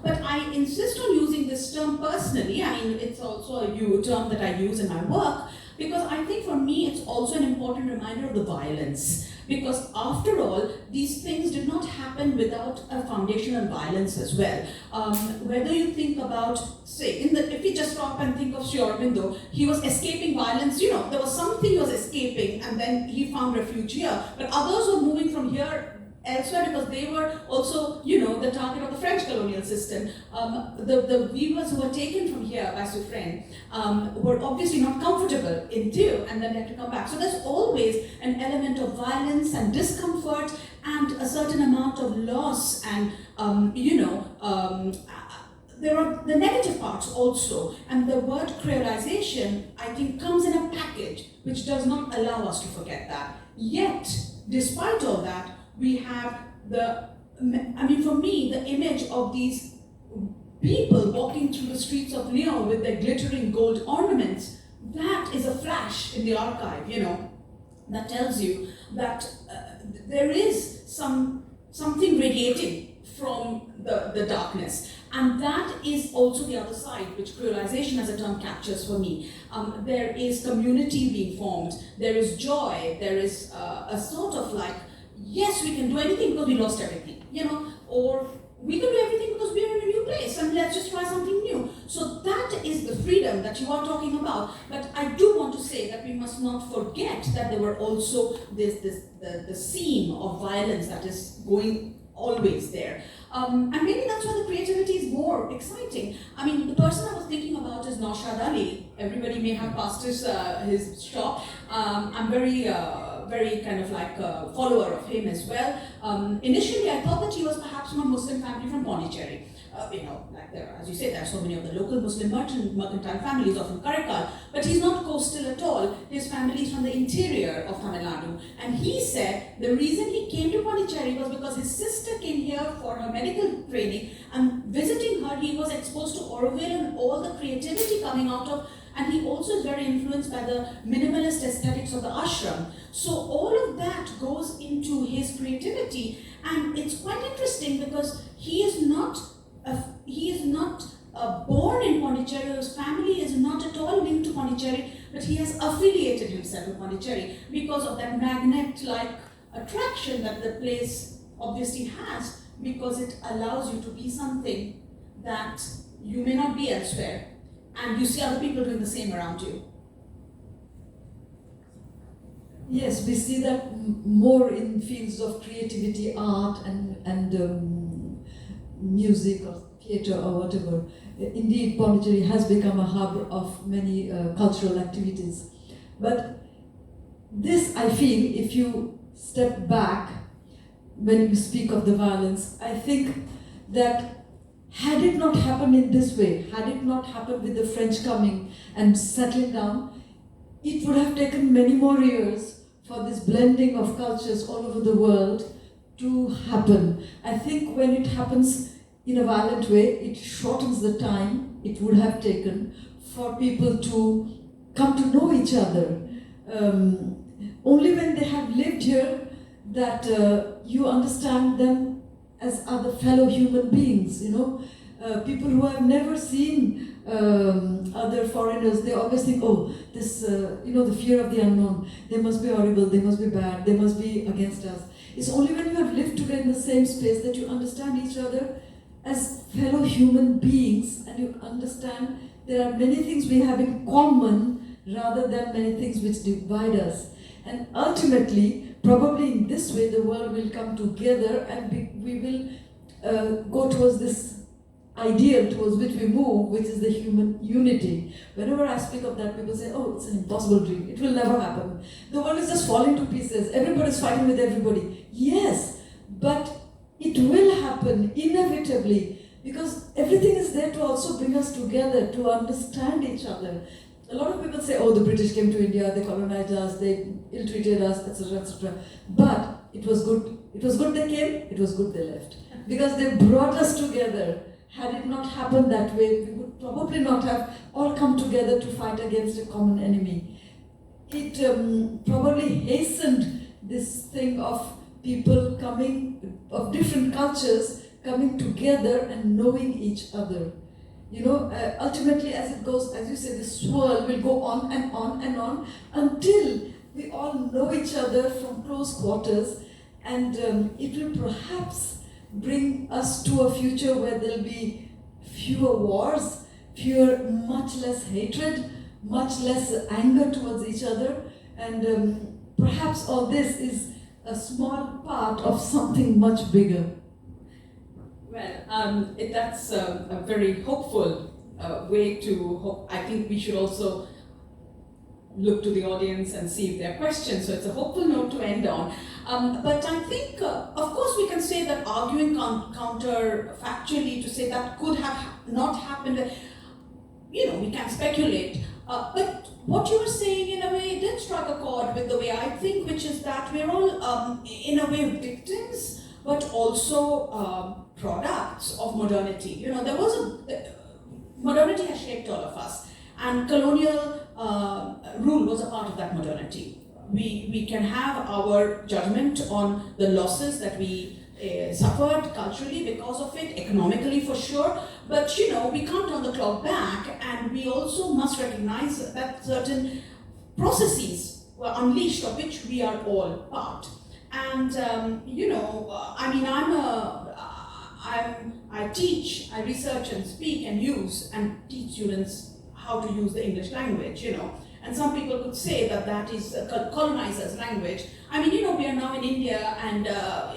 But I insist on using this term personally. I mean, it's also a term that I use in my work because I think for me it's also an important reminder of the violence. Because after all, these things did not happen without a foundational violence as well. Whether you think about, say, if we just stop and think of Sri Aurobindo, he was escaping violence. You know, there was something he was escaping, and then he found refuge here. But others were moving from here elsewhere because they were also, the target of the French colonial system. The weavers who were taken from here by Suffren were obviously not comfortable in Thieu, and then they had to come back. So there's always an element of violence and discomfort and a certain amount of loss and, there are the negative parts also, and the word creolization, I think, comes in a package which does not allow us to forget that. Yet, despite all that, we have for me, the image of these people walking through the streets of Lyon with their glittering gold ornaments, that is a flash in the archive, that tells you that there is something radiating from the darkness. And that is also the other side, which creolization as a term captures for me. There is community being formed, there is joy, there is a sort of like, yes, we can do anything because we lost everything, or we can do everything because we are in a new place and let's just try something new. So that is the freedom that you are talking about. But I do want to say that we must not forget that there were also the seam of violence that is going always there. And maybe that's why the creativity is more exciting. I mean, the person I was thinking about is Naushad Ali. Everybody may have passed his shop. I'm very kind of like a follower of him as well. Initially, I thought that he was perhaps from a Muslim family from Pondicherry. Like there, as you say, there are so many of the local Muslim mercantile families of Karaikal, but he's not coastal at all. His family is from the interior of Tamil Nadu. And he said the reason he came to Pondicherry was because his sister came here for her medical training, and visiting her, he was exposed to Auroville and all the creativity coming out of, and he also is very influenced by the minimalist aesthetics of the ashram. So all of that goes into his creativity, and it's quite interesting because he is not born in Pondicherry. His family is not at all linked to Pondicherry, but he has affiliated himself with Pondicherry because of that magnet-like attraction that the place obviously has, because it allows you to be something that you may not be elsewhere, and you see other people doing the same around you. Yes, we see that more in fields of creativity, art, and music or theatre or whatever. Indeed, Pondicherry has become a hub of many cultural activities. But this, I feel, if you step back when you speak of the violence, I think that had it not happened in this way, had it not happened with the French coming and settling down, it would have taken many more years for this blending of cultures all over the world to happen. I think when it happens in a violent way, it shortens the time it would have taken for people to come to know each other. Only when they have lived here that you understand them as other fellow human beings, people who have never seen other foreigners, they always think, oh, this, the fear of the unknown, they must be horrible, they must be bad, they must be against us. It's only when you have lived together in the same space that you understand each other as fellow human beings, and you understand there are many things we have in common rather than many things which divide us. And ultimately, probably in this way the world will come together and we will go towards this ideal towards which we move, which is the human unity. Whenever I speak of that, people say, oh, it's an impossible dream. It will never happen. The world is just falling to pieces. Everybody's fighting with everybody. Yes, but it will happen inevitably because everything is there to also bring us together, to understand each other. A lot of people say, oh, the British came to India, they colonized us, they ill-treated us, etc., etc. But it was good. It was good they came, it was good they left. Because they brought us together. Had it not happened that way, we would probably not have all come together to fight against a common enemy. It probably hastened this thing of people coming, of different cultures, coming together and knowing each other. You know, ultimately as it goes, as you say, this swirl will go on and on and on until we all know each other from close quarters, and it will perhaps bring us to a future where there'll be fewer wars, much less hatred, much less anger towards each other, and perhaps all this is a small part of something much bigger. Well, that's a very hopeful way to hope. I think we should also look to the audience and see if there are questions. So it's a hopeful note to end on. But I think, of course, we can say that arguing counterfactually to say that could have not happened. You know, we can speculate. But what you were saying, in a way, did strike a chord with the way I think, which is that we're all, in a way, victims, but also products of modernity. You know, modernity has shaped all of us, and colonial rule was a part of that modernity. We can have our judgment on the losses that we suffered culturally because of it, economically for sure, but you know, we can't turn the clock back, and we also must recognize that certain processes were unleashed of which we are all part. And you know, I mean, I teach, I research and speak and use and teach students how to use the English language, you know. And some people could say that that is a colonizer's language. I mean, you know, we are now in India and,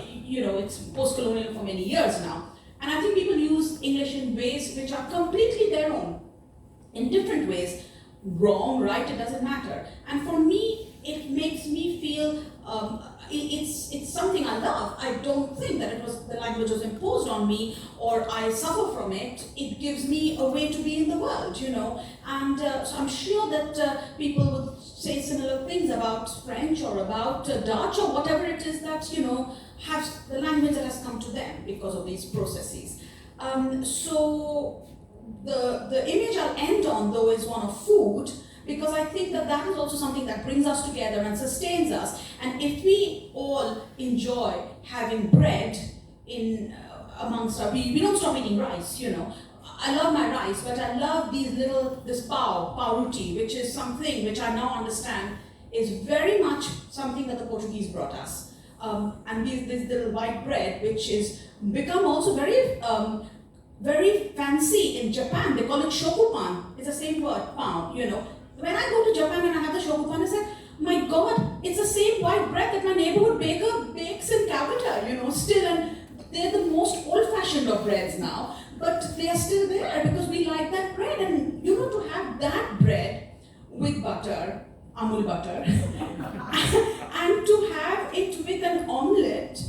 you know, it's post-colonial for many years now. And I think people use English in ways which are completely their own, in different ways. Wrong, right, it doesn't matter. And for me, it makes me feel it's something I love. I don't think that the language was imposed on me or I suffer from it. It gives me a way to be in the world, you know. And so I'm sure that people would say similar things about French or about Dutch or whatever it is that, you know, has the language that has come to them because of these processes. So the image I'll end on, though, is one of food, because I think that that is also something that brings us together and sustains us. And if we all enjoy having bread in amongst our, we don't stop eating rice, you know. I love my rice, but I love this pau roti, which is something which I now understand is very much something that the Portuguese brought us. And this little white bread, which is become also very fancy in Japan. They call it shokupan. It's the same word, pau, you know. When I go to Japan and I have the shokupan, I say, my God, it's the same white bread that my neighborhood baker bakes in Calcutta, you know, still. And they're the most old-fashioned of breads now, but they are still there because we like that bread. And you know, to have that bread with butter, Amul butter, and to have it with an omelette,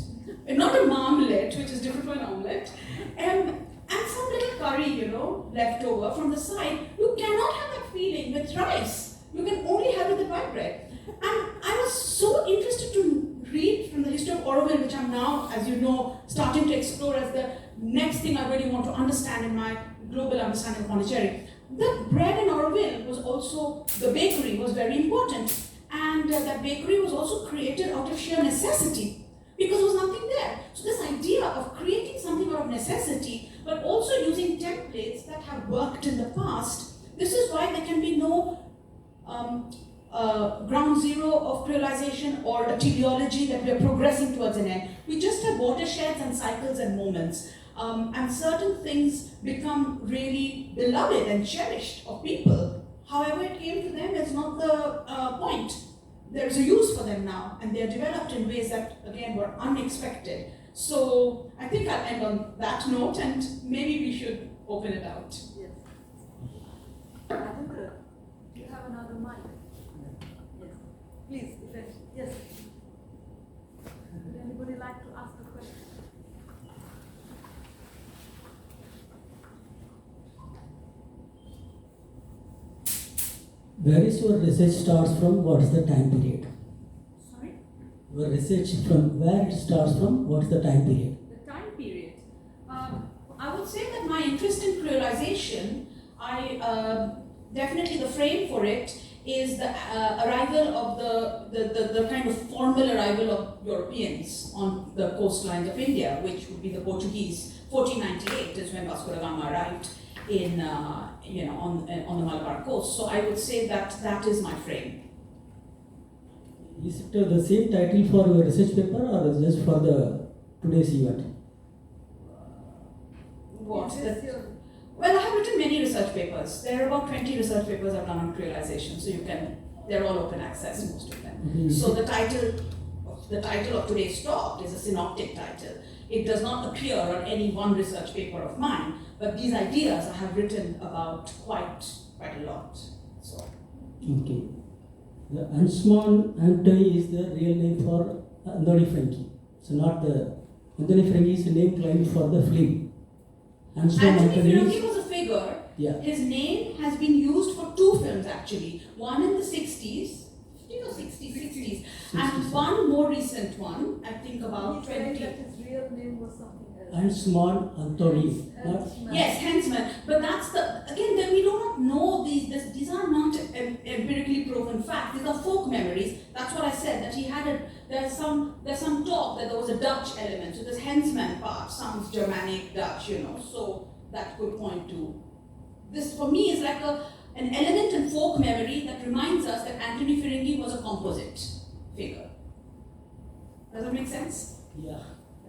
not a marmalade, which is different from an omelette, and some little curry, you know, left over from the side. You cannot have that feeling with rice. You can only have it with white bread. And I was so interested to read from the history of Auroville, which I'm now, as you know, starting to explore as the next thing I really want to understand in my global understanding of Pondicherry. The bread in Auroville was also, the bakery was very important. And that bakery was also created out of sheer necessity because there was nothing there. So this idea of creating something out of necessity, but also using templates that have worked in the past, this is why there can be no ground zero of creolization or a teleology that we are progressing towards an end. We just have watersheds and cycles and moments. And certain things become really beloved and cherished of people. However it came to them is not the point. there's a use for them now, and they're developed in ways that, again, were unexpected. So I think I'll end on that note, and maybe we should open it out. Yes. Rajendra, do you have another mic? Yes. Please, yes. Would anybody like to ask a question? Where is your research starts from? What is the time period? Sorry? Your research from where it starts from? What is the time period? The time period. I would say that my interest in creolization, definitely the frame for it is the arrival of the kind of formal arrival of Europeans on the coastlines of India, which would be the Portuguese. 1498 is when Vasco da Gama arrived in on the Malabar coast. So I would say that is my frame. Is it the same title for your research paper or is just for the today's event? What? Yes, your- Well, I have written many research papers. There are about 20 research papers I've done on creolization, so they're all open access, most of them. Mhm. So the title of today's talk is a synoptic title. It does not appear on any one research paper of mine, but these ideas I have written about quite a lot. So Okay. The Ansman Anthony is the real name for Anthony Frankie. So not the Anthony Frankie is the name claimed for the film. Ansman Anthony Anthony Frankie is, was a figure. yeah. His name has been used for two films actually. One in the 60s, 50s or 60s, and one more recent one, I think about He said 20. that his real name was something else. Ansman Anthony. Not, Henchman. Yes, henchman. But that's then we do not know these are not empirically proven facts. These are folk memories. That's what I said, that he had there's some talk that there was a Dutch element. So this henchman part sounds Germanic Dutch, so that could point to this. For me is like an element in folk memory that reminds us that Anthony Ferengi was a composite figure. Does that make sense? yeah.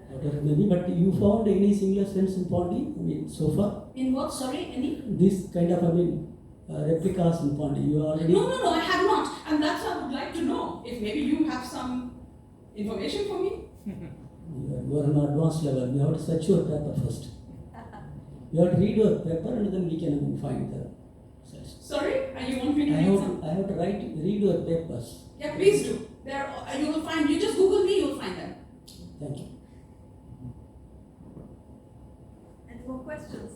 Whatever it may be, but you found any similar sense in Pondi? I mean, so far? In what? Sorry, any? This kind of, replicas in Pondi. You already. No, I have not. And that's what I would like to know. If maybe you have some information for me. You are on advanced level. You have to search your paper first. You have to read your paper and then we can find the search. Sorry, you want me to I read have, some? I have to read your papers. Yeah, please do. You will find. You just Google me, you will find them. Thank you. Any more questions?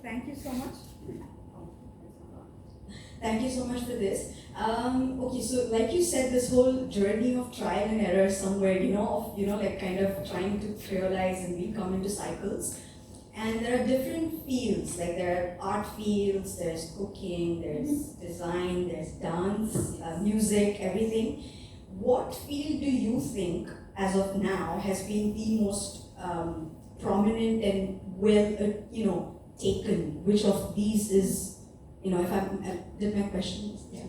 Thank you so much. Thank you so much for this. Okay, so like you said, this whole journey of trial and error somewhere, like kind of trying to creolize, and we come into cycles. And there are different fields, like there are art fields, there's cooking, there's design, there's dance, music, everything. What field do you think, as of now, has been the most prominent and well, taken? Which of these is, if I did my question? Yeah.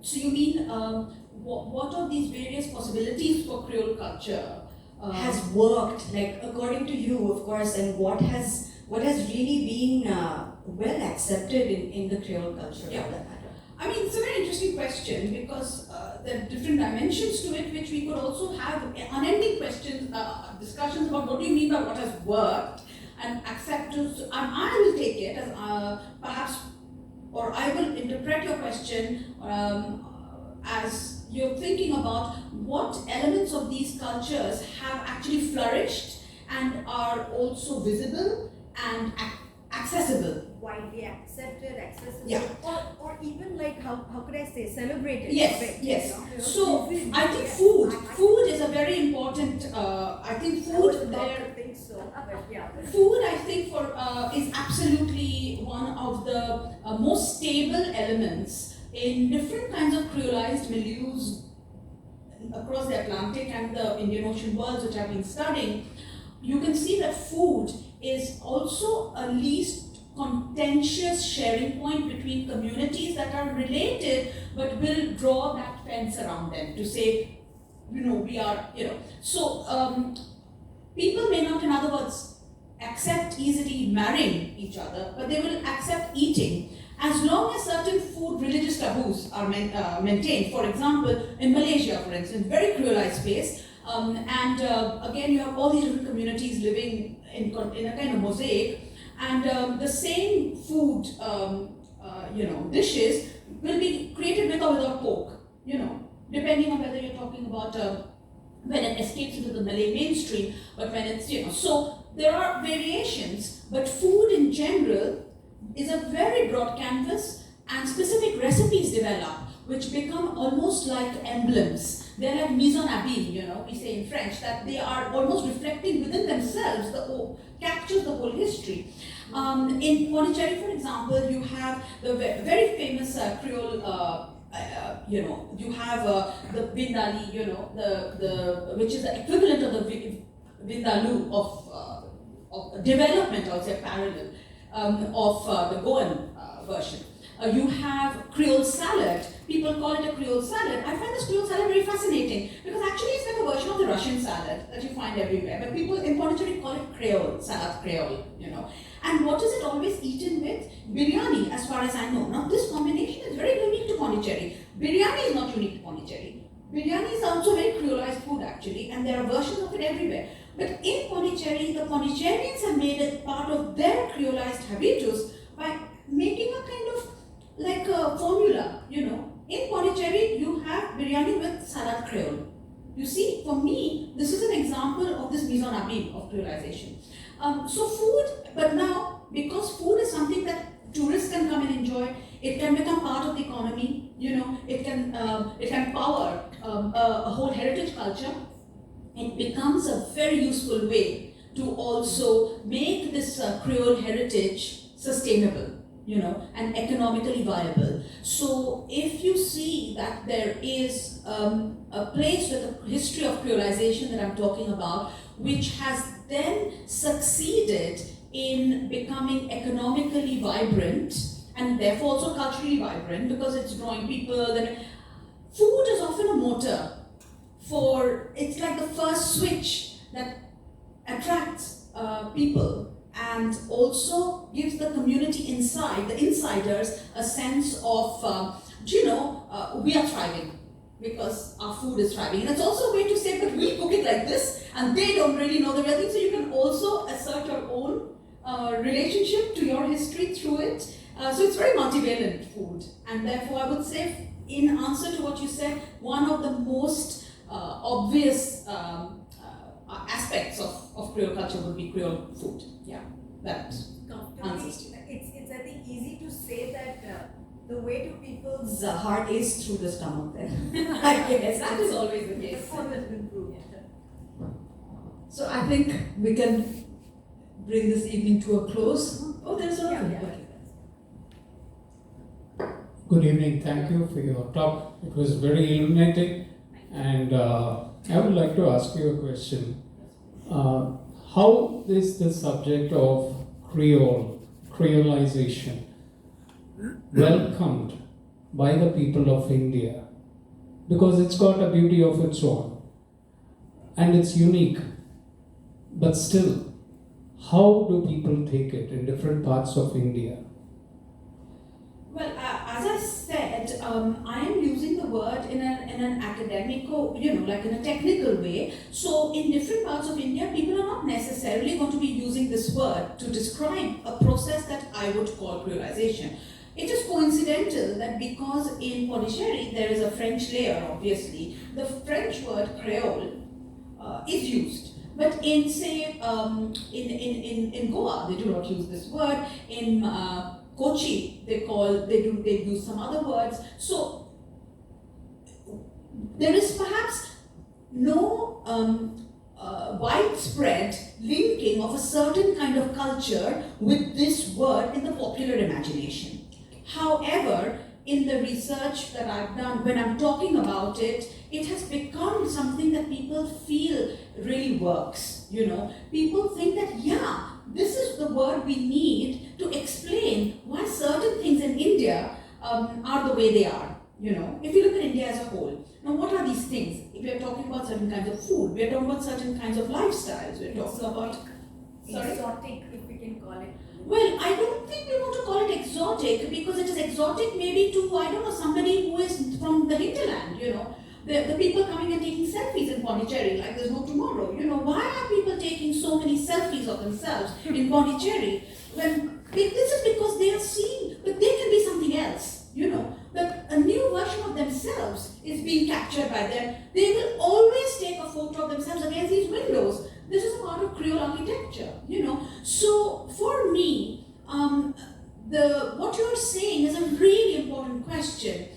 So you mean what are these various possibilities for Creole culture? Has worked, like according to you, of course, and what has really been well accepted in the Creole culture, Yeah. for that matter? I mean, it's a very interesting question because there are different dimensions to it, which we could also have unending questions, discussions about what do you mean by what has worked and acceptance. And I will take it as perhaps, or I will interpret your question as you're thinking about what elements of these cultures have actually flourished and are also visible and accessible. Widely accepted, accessible, Yeah. or even like how could I say celebrated? Yes, a bit, yes. you know? So Cuisine, I think yes. food is a very important. I think I would food love there. to think so, but yeah. Food, I think, is absolutely one of the most stable elements in different kinds of creolized milieus across the Atlantic and the Indian Ocean worlds, which I've been studying. You can see that food is also a least contentious sharing point between communities that are related but will draw that fence around them to say, we are, so people may not, in other words, accept easily marrying each other, but they will accept eating as long as certain food religious taboos are maintained. For example, in Malaysia, for instance, very creolized space, and again you have all these different communities living in a kind of mosaic, and the same food dishes will be created with or without pork, depending on whether you're talking about when it escapes into the Malay mainstream, but when it's, so there are variations, but food in general is a very broad canvas, and specific recipes develop which become almost like emblems. They're like mise en abîme, we say in French, that they are almost reflecting within themselves, captures the whole history. In Pondicherry, for example, you have the very famous Creole, you have the Vindali, which is the equivalent of the Vindaloo of development, I would say, parallel, of the Goan version. You have Creole salad. People call it a Creole salad. I find this Creole salad very fascinating because actually it's like a version of the Russian salad that you find everywhere. But people in Pondicherry call it Creole, salad Creole, And what is it always eaten with? Biryani, as far as I know. Now this combination is very unique to Pondicherry. Biryani is not unique to Pondicherry. Biryani is also very creolized food actually, and there are versions of it everywhere. But in Pondicherry, the Pondicherrians have made it part of their creolized habitus by making a kind of like a formula, In Pondicherry, you have biryani with salad creole. You see, for me, this is an example of this mise en abîme of creolization. So food, but now, because food is something that tourists can come and enjoy, it can become part of the economy, it can power a whole heritage culture. It becomes a very useful way to also make this Creole heritage sustainable, and economically viable. So if you see that there is a place with a history of creolization that I'm talking about, which has then succeeded in becoming economically vibrant and therefore also culturally vibrant because it's drawing people, then food is often a motor it's like the first switch that attracts people and also gives the community inside, the insiders, a sense of, we are thriving because our food is thriving. And it's also a way to say, but we cook it like this, and they don't really know the real thing. So you can also assert your own relationship to your history through it. So it's very multivalent food. And therefore, I would say, in answer to what you said, one of the most obvious aspects of Creole culture would be Creole food. Yeah, that answers to It's I think easy to say that the way to people's heart is through the stomach then. I guess that is always the case. That's always been proved. So I think we can bring this evening to a close. Oh, there's another. Yeah. Okay. Good evening. Thank you for your talk. It was very illuminating, and I would like to ask you a question. How is the subject of creolization welcomed by the people of India? Because it's got a beauty of its own, and it's unique. But still, how do people take it in different parts of India? Well, as I said, I am using the word in an academic, like in a technical way. So in different parts of India, people are not necessarily going to be using this word to describe a process that I would call creolization. It is coincidental that because in Pondicherry there is a French layer, obviously, the French word creole is used. But in, say, in Goa, they do not use this word. In Kochi, they use some other words. So there is perhaps no widespread linking of a certain kind of culture with this word in the popular imagination. However, in the research that I've done, when I'm talking about it, it has become something that people feel really works. People think that, yeah, this is the word we need to explain why certain things in India are the way they are. If you look at India as a whole, now what are these things? If we are talking about certain kinds of food, we are talking about certain kinds of lifestyles, we are talking about Sorry? exotic, if we can call it. Well, I don't think we want to call it exotic because it is exotic maybe to, I don't know, somebody who is from the hinterland, you know. The people coming and taking selfies in Pondicherry like there's no tomorrow. You know, why are people taking so many selfies of themselves in Pondicherry? This is because they are seen, but they can be something else, you know. That a new version of themselves is being captured by them. They will always take a photo of themselves against these windows. This is a part of Creole architecture, you know. So for me, what you're saying is a really important question.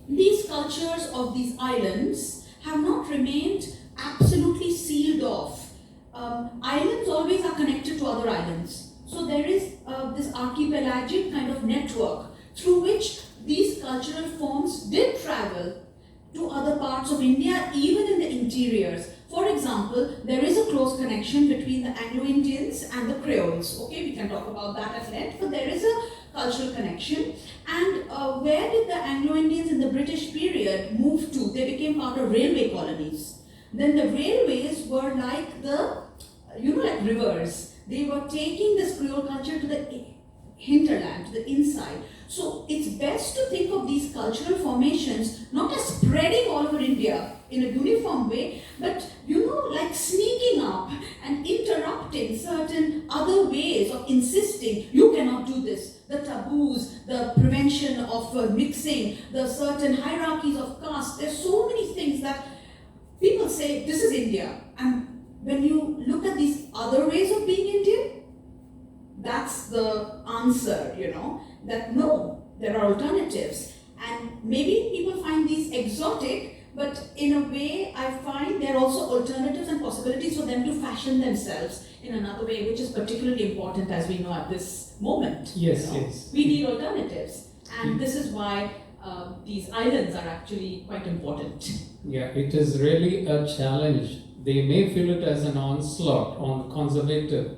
These cultures of these islands have not remained absolutely sealed off. Islands always are connected to other islands. So there is this archipelagic kind of network through which these cultural forms did travel to other parts of India, even in the interiors. For example, there is a close connection between the Anglo-Indians and the Creoles. Okay, we can talk about that at length, but there is a cultural connection. And where did the Anglo-Indians in the British period move to? They became part of railway colonies. Then the railways were like like rivers. They were taking this Creole culture to the hinterland, to the inside. So it's best to think of these cultural formations not as spreading all over India in a uniform way, but like sneaking up and interrupting certain other ways of insisting, you cannot do this. The taboos, the prevention of mixing, the certain hierarchies of caste. There's so many things that people say, this is India. And when you look at these other ways of being Indian, that's the answer, that no, there are alternatives. And maybe people find these exotic, but in a way I find there are also alternatives and possibilities for them to fashion themselves in another way, which is particularly important as we know at this moment. Yes, yes. We need alternatives. And this is why these islands are actually quite important. Yeah, it is really a challenge. They may feel it as an onslaught on conservative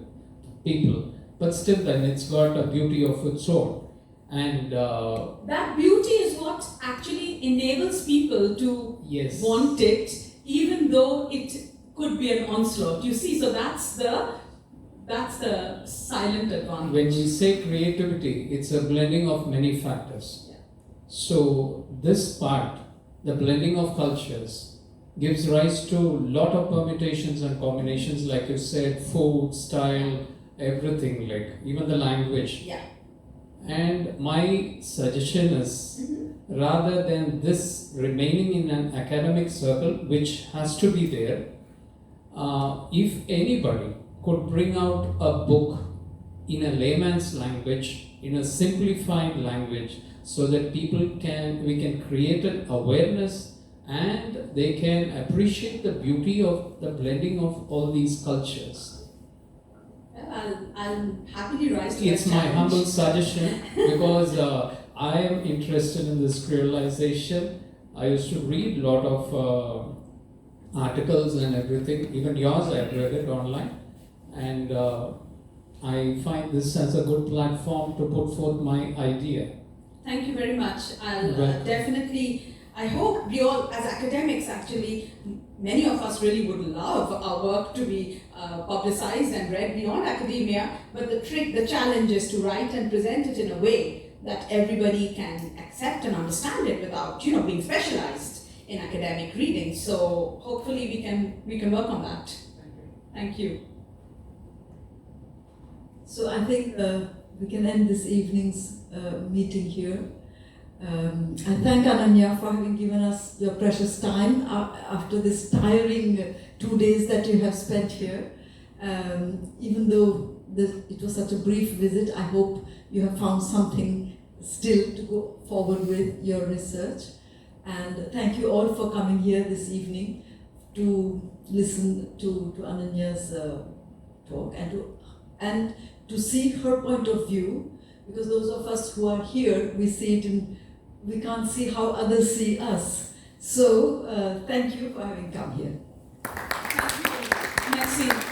people, but still then it's got a beauty of its own. And that beauty is what actually enables people to want it, even though it could be an onslaught. You see, so that's the silent advantage. When you say creativity, it's a blending of many factors. Yeah. So this part, the blending of cultures, gives rise to a lot of permutations and combinations, like you said, food, style, everything, like even the language. Yeah. And my suggestion is, rather than this remaining in an academic circle, which has to be there, if anybody could bring out a book in a layman's language, in a simplified language, so that we can create an awareness and they can appreciate the beauty of the blending of all these cultures. I'll happily rise to It's that my challenge. humble suggestion, because I am interested in this creolization. I used to read a lot of articles and everything, even yours, I've read it online, and I find this as a good platform to put forth my idea. Thank you very much. I'll definitely, I hope we all, as academics actually, many of us really would love our work to be publicized and read beyond academia, but the challenge is to write and present it in a way that everybody can accept and understand it without, being specialized in academic reading. So hopefully we can work on that. Thank you. So I think we can end this evening's meeting here. I thank Ananya for having given us your precious time after this tiring 2 days that you have spent here. Even though it was such a brief visit, I hope you have found something still to go forward with your research. And thank you all for coming here this evening to listen to Ananya's talk and to see her point of view, because those of us who are here, we can't see how others see us. So thank you for having come here. Thank you. Merci.